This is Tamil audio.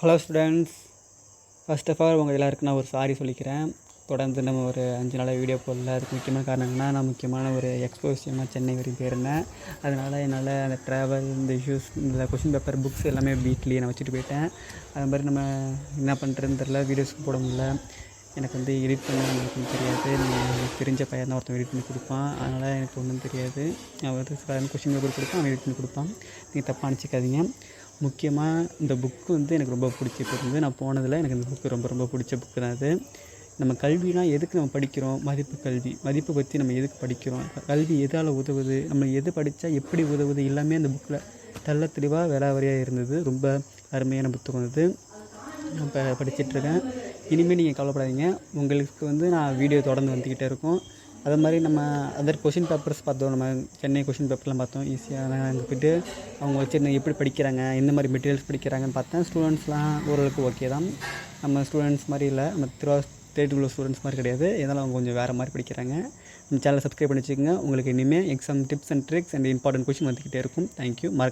Hello students, first of all உங்கள் எல்லாருக்கும் நான் ஒரு சாரி சொல்லிக்கிறேன். தொடர்ந்து நம்ம ஒரு 5 நாளாக வீடியோ போடல. அதுக்கு முக்கியமான காரணம் என்னன்னா, நான் முக்கியமான ஒரு எக்ஸ்போ விஷயமா சென்னை வரைக்கும் போயிருந்தேன். அதனால் என்னால் அந்த ட்ராவல், இந்த இஷ்யூஸ், இந்த கொஷின் பேப்பர், புக்ஸ் எல்லாமே வீட்லேயே நான் வச்சுட்டு போயிட்டேன். அது மாதிரி நம்ம என்ன பண்ணுறதுன்னு தெரில, வீடியோஸ்க்கு போட முடியல. எனக்கு வந்து எடிட் பண்ண எனக்கு தெரியாது. எனக்கு தெரிஞ்ச பையன் தான் ஒருத்தன் எடிட் பண்ணி கொடுப்பான். அதனால் எனக்கு ஒன்றும் தெரியாது. அவன் வந்து கொஷின் பேப்பர் கொடுப்பான், அவன் எடிட் பண்ணி கொடுப்பான். நீங்கள் தப்பாக நினச்சிக்காதீங்க. முக்கியமாக இந்த புக்கு வந்து எனக்கு ரொம்ப பிடிச்ச புக்கு வந்து நான் போனதில் எனக்கு இந்த புக்கு ரொம்ப ரொம்ப பிடிச்ச புக்கு தான் அது. நம்ம கல்வினா எதுக்கு நம்ம படிக்கிறோம்? மதிப்பை பற்றி நம்ம எதுக்கு படிக்கிறோம்? கல்வி எதால் உதவுது? நம்ம எது படித்தா எப்படி உதவுது? எல்லாமே அந்த புக்கில் தெள்ள தெளிவாக விலாவரியாக இருந்தது. ரொம்ப அருமையான புத்தகம் அது. நான் இப்போ படிச்சிட்ருக்கேன். இனிமேல் நீங்கள் கவலைப்படாதீங்க. உங்களுக்கு வந்து நான் வீடியோ தொடர்ந்து வந்துக்கிட்டே இருக்கும். அது மாதிரி நம்ம அதர் கொஷின் பேப்பர்ஸ் பார்த்தோம். நம்ம சென்னை கொஷின் பேப்பர்லாம் பார்த்தோம். ஈஸியாக அங்கே போய்ட்டு அவங்க வச்சுருந்த எப்படி படிக்கிறாங்க, எந்த மாதிரி மெட்டீரியல்ஸ் படிக்கிறாங்கன்னு பார்த்தேன். ஸ்டூடெண்ட்ஸ்லாம் ஓரளவுக்கு ஓகே தான். நம்ம ஸ்டூடெண்ட்ஸ் மாதிரி இல்லை, நம்ம ஸ்டேட்டுக்குள்ள ஸ்டூடெண்ட்ஸ் மாதிரி கிடையாது. இதனால் அவங்க கொஞ்சம் வேறு மாதிரி படிக்கிறாங்க. நம்ம சேனலை சப்ஸ்கிரைப் பண்ணி வச்சுக்கோங்க. உங்களுக்கு இனிமேல் exam tips and tricks and important question வந்துக்கிட்டே இருக்கும். தேங்க்யூ.